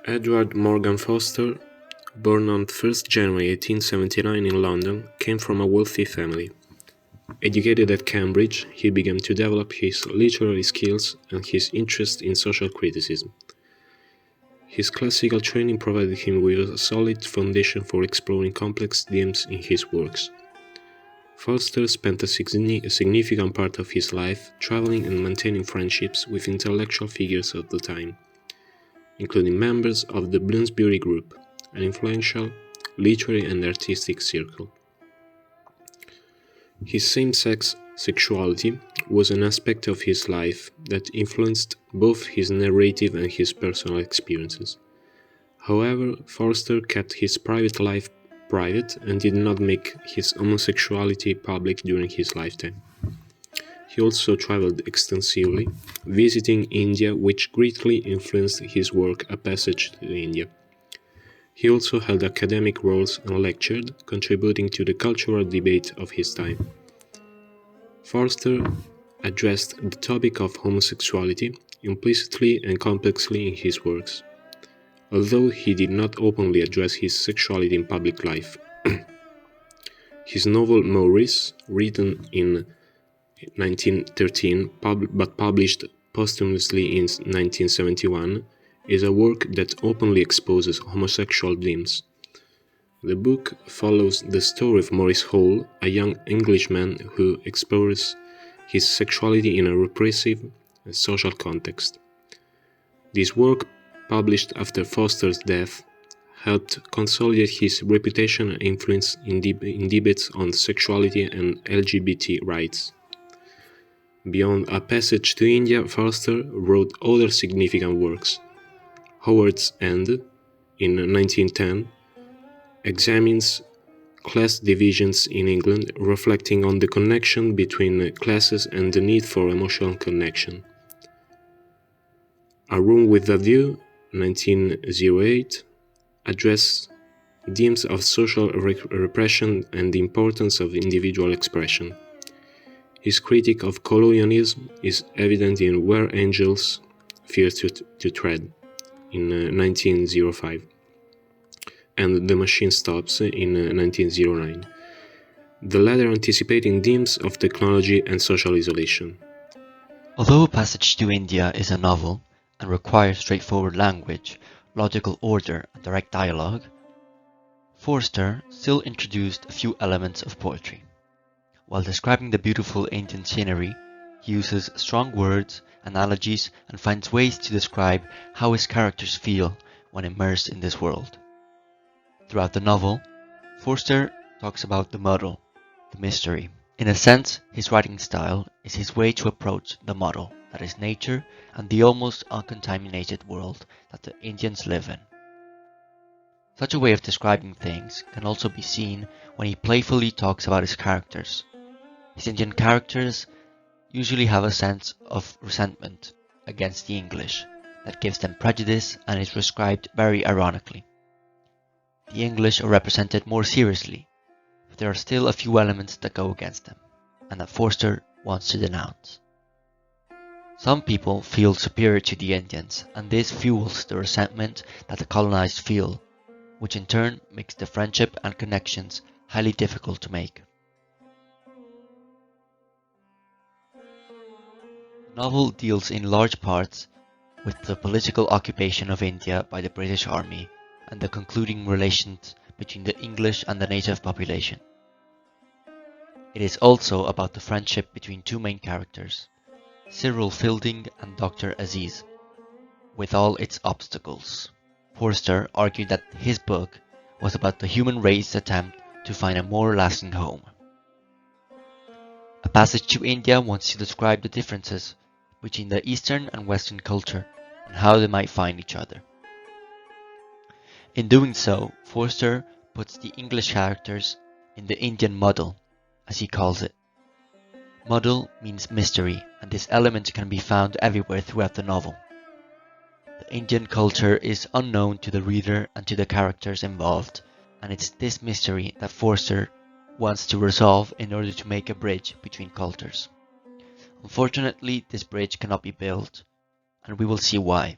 Edward Morgan Foster, born on 1st January 1879 in London, came from a wealthy family. Educated at Cambridge, he began to develop his literary skills and his interest in social criticism. His classical training provided him with a solid foundation for exploring complex themes in his works. Foster spent a significant part of his life traveling and maintaining friendships with intellectual figures of the time, including members of the Bloomsbury Group, an influential literary and artistic circle. His same-sex sexuality was an aspect of his life that influenced both his narrative and his personal experiences. However, Forster kept his private life private and did not make his homosexuality public during his lifetime. He also traveled extensively, visiting India, which greatly influenced his work A Passage to India. He also held academic roles and lectured, contributing to the cultural debate of his time. Forster addressed the topic of homosexuality implicitly and complexly in his works, although he did not openly address his sexuality in public life. His novel Maurice, written in 1913 but published posthumously in 1971, is a work that openly exposes homosexual themes. The book follows the story of Maurice Hall, a young Englishman who explores his sexuality in a repressive social context. This work, published after Foster's death, helped consolidate his reputation and influence in debates on sexuality and LGBT rights. Beyond A Passage to India, Foster wrote other significant works. Howard's End, in 1910, examines class divisions in England, reflecting on the connection between classes and the need for emotional connection. A Room with a View, 1908, addresses themes of social repression and the importance of individual expression. His critique of colonialism is evident in Where Angels Fear to Tread, in 1905, and The Machine Stops in 1909, the latter anticipating themes of technology and social isolation. Although A Passage to India is a novel and requires straightforward language, logical order, and direct dialogue, Forster still introduced a few elements of poetry. While describing the beautiful Indian scenery, he uses strong words, analogies, and finds ways to describe how his characters feel when immersed in this world. Throughout the novel, Forster talks about the muddle, the mystery. In a sense, his writing style is his way to approach the muddle that is nature and the almost uncontaminated world that the Indians live in. Such a way of describing things can also be seen when he playfully talks about his characters. His Indian characters usually have a sense of resentment against the English that gives them prejudice and is described very ironically. The English are represented more seriously, but there are still a few elements that go against them, and that Forster wants to denounce. Some people feel superior to the Indians, and this fuels the resentment that the colonized feel, which in turn makes the friendship and connections highly difficult to make. The novel deals in large parts with the political occupation of India by the British Army and the concluding relations between the English and the native population. It is also about the friendship between two main characters, Cyril Fielding and Dr. Aziz, with all its obstacles. Forster argued that his book was about the human race's attempt to find a more lasting home. A Passage to India wants to describe the differences between the Eastern and Western culture and how they might find each other. In doing so, Forster puts the English characters in the Indian muddle, as he calls it. Muddle means mystery, and this element can be found everywhere throughout the novel. The Indian culture is unknown to the reader and to the characters involved, and it's this mystery that Forster wants to resolve in order to make a bridge between cultures. Unfortunately, this bridge cannot be built, and we will see why.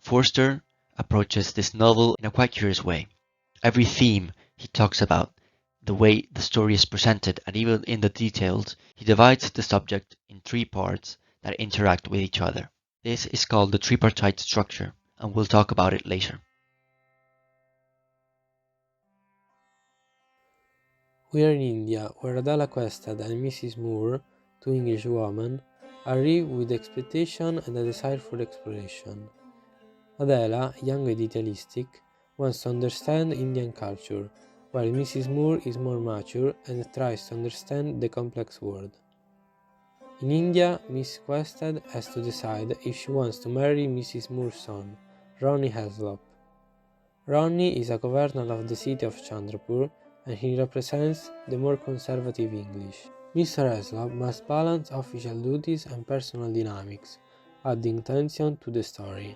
Forster approaches this novel in a quite curious way. Every theme he talks about, the way the story is presented, and even in the details, he divides the subject in three parts that interact with each other. This is called the tripartite structure, and we'll talk about it later. We are in India, where Adela Quested and Mrs. Moore, two English women, arrive with expectation and a desire for exploration. Adela, young and idealistic, wants to understand Indian culture, while Mrs. Moore is more mature and tries to understand the complex world. In India, Miss Quested has to decide if she wants to marry Mrs. Moore's son, Ronnie Heslop. Ronnie is a governor of the city of Chandrapur and he represents the more conservative English. Mr. Heslop must balance official duties and personal dynamics, adding tension to the story.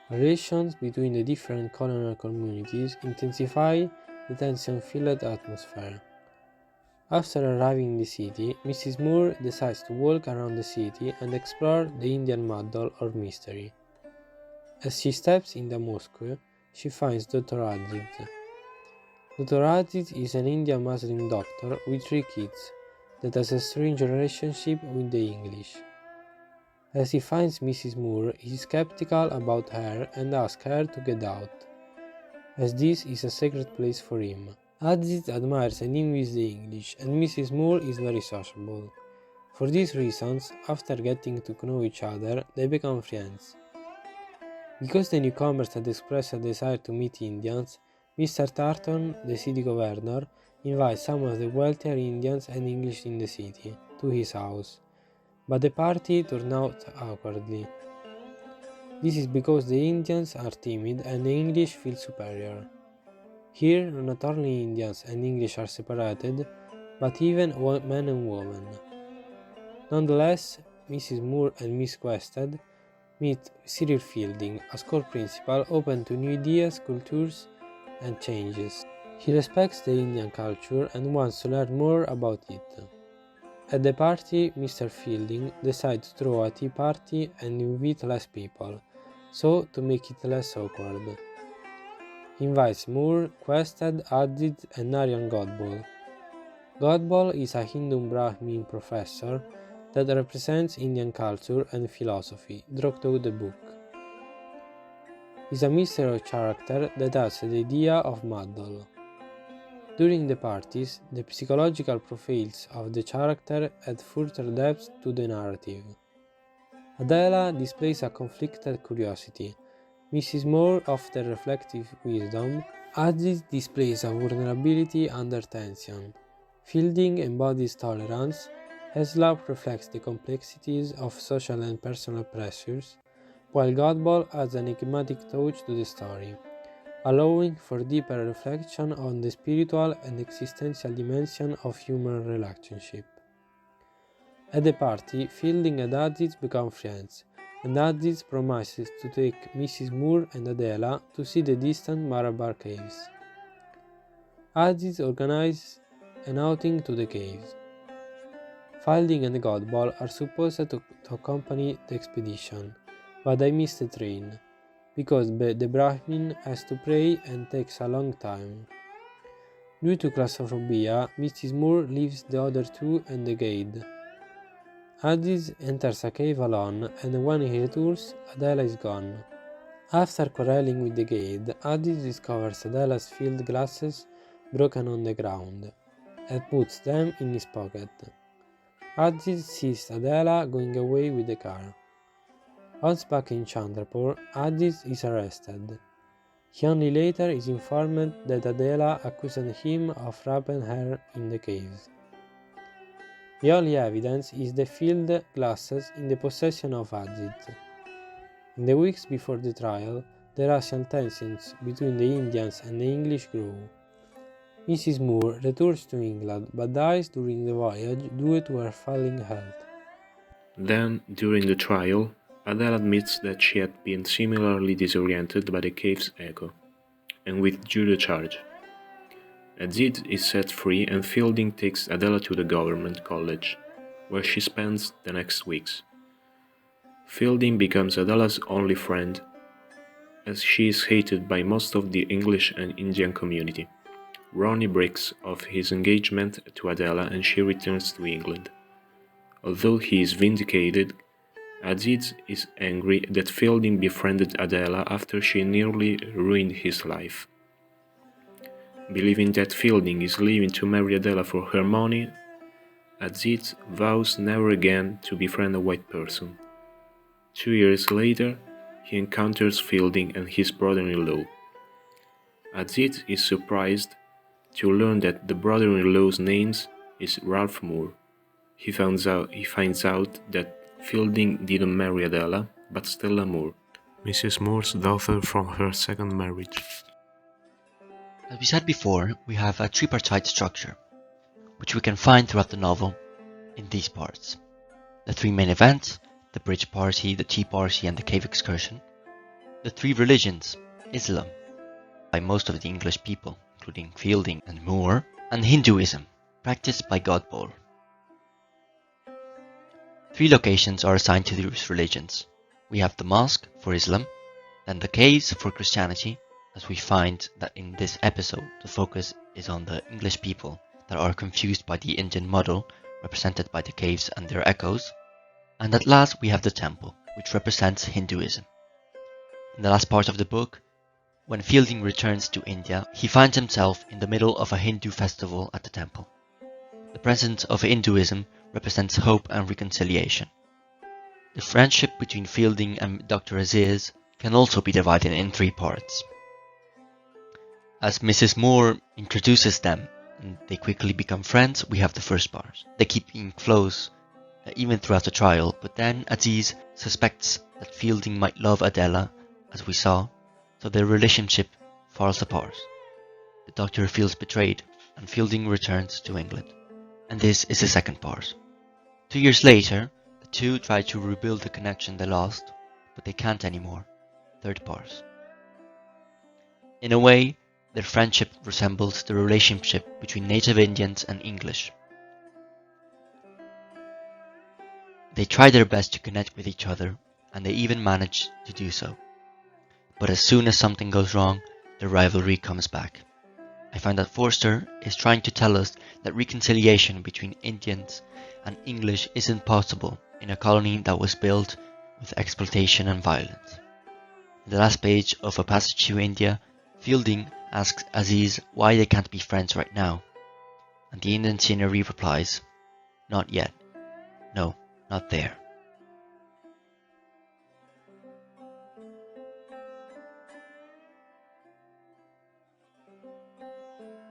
Relations between the different colonial communities intensify the tension-filled atmosphere. After arriving in the city, Mrs. Moore decides to walk around the city and explore the Indian muddle or mystery. As she steps in the mosque, she finds Dr. Ajit. Dr. Ajit is an Indian Muslim doctor with 3 kids that has a strange relationship with the English. As he finds Mrs. Moore, he is skeptical about her and asks her to get out, as this is a sacred place for him. Ajit admires and envies the English, and Mrs. Moore is very sociable. For these reasons, after getting to know each other, they become friends. Because the newcomers had expressed a desire to meet Indians, Mr. Tarton, the city governor, invites some of the wealthier Indians and English in the city to his house, but the party turned out awkwardly. This is because the Indians are timid and the English feel superior. Here, not only Indians and English are separated, but even men and women. Nonetheless, Mrs. Moore and Miss Quested meet Cyril Fielding, a school principal open to new ideas, cultures, and changes. He respects the Indian culture and wants to learn more about it. At the party, Mr. Fielding decides to throw a tea party and invite less people, so to make it less awkward. He invites Moore, Quested, Ajit, and Narayan Godbole. Godbole is a Hindu Brahmin professor that represents Indian culture and philosophy throughout the book. Is a mystery character that has the idea of muddle. During the parties, the psychological profiles of the character add further depth to the narrative. Adela displays a conflicted curiosity, Mrs. Moore offers reflective wisdom, Ajit displays a vulnerability under tension, Fielding embodies tolerance, Heslop reflects the complexities of social and personal pressures, while Godbole adds an enigmatic touch to the story, allowing for deeper reflection on the spiritual and existential dimension of human relationship. At the party, Fielding and Ajit become friends, and Ajit promises to take Mrs. Moore and Adela to see the distant Malabar caves. Ajit organizes an outing to the caves. Fielding and Godbole are supposed to accompany the expedition, but they miss the train, because the Brahmin has to pray and takes a long time. Due to claustrophobia, Mrs. Moore leaves the other two and the guide. Ajit enters a cave alone, and when he returns, Adela is gone. After quarreling with the guide, Ajit discovers Adela's field glasses broken on the ground, and puts them in his pocket. Ajit sees Adela going away with the car. Once back in Chandrapur, Ajit is arrested. He only later is informed that Adela accused him of raping her in the caves. The only evidence is the field glasses in the possession of Ajit. In the weeks before the trial, the racial tensions between the Indians and the English grew. Mrs. Moore returns to England but dies during the voyage due to her failing health. Then, during the trial, Adele admits that she had been similarly disoriented by the cave's echo, and withdrew the charge. Ajit is set free and Fielding takes Adela to the government college, where she spends the next weeks. Fielding becomes Adela's only friend, as she is hated by most of the English and Indian community. Ronnie breaks off his engagement to Adela and she returns to England. Although he is vindicated, Aziz is angry that Fielding befriended Adela after she nearly ruined his life. Believing that Fielding is leaving to marry Adela for her money, Aziz vows never again to befriend a white person. 2 years later, he encounters Fielding and his brother-in-law. Aziz is surprised to learn that the brother-in-law's name is Ralph Moore. He finds out that Fielding didn't marry Adela, but Stella Moore, Mrs. Moore's daughter from her second marriage. As we said before, we have a tripartite structure, which we can find throughout the novel in these parts. The three main events, the bridge party, the tea party, and the cave excursion. The three religions, Islam, by most of the English people, including Fielding and Moore, and Hinduism, practiced by Godbole. 3 locations are assigned to these religions. We have the mosque for Islam, then the caves for Christianity, as we find that in this episode the focus is on the English people that are confused by the Indian model represented by the caves and their echoes, and at last we have the temple, which represents Hinduism. In the last part of the book, when Fielding returns to India, he finds himself in the middle of a Hindu festival at the temple. The presence of Hinduism represents hope and reconciliation. The friendship between Fielding and Dr. Aziz can also be divided in 3 parts. As Mrs. Moore introduces them and they quickly become friends, we have the first part. They keep being close even throughout the trial, but then Aziz suspects that Fielding might love Adela, as we saw, so their relationship falls apart. The doctor feels betrayed and Fielding returns to England. And this is the second part. 2 years later, the two try to rebuild the connection they lost, but they can't anymore. Third part. In a way, their friendship resembles the relationship between native Indians and English. They try their best to connect with each other, and they even manage to do so. But as soon as something goes wrong, the rivalry comes back. I find that Forster is trying to tell us that reconciliation between Indians and English isn't possible in a colony that was built with exploitation and violence. In the last page of A Passage to India, Fielding asks Aziz why they can't be friends right now, and the Indian scenery replies, "Not yet. No, not there."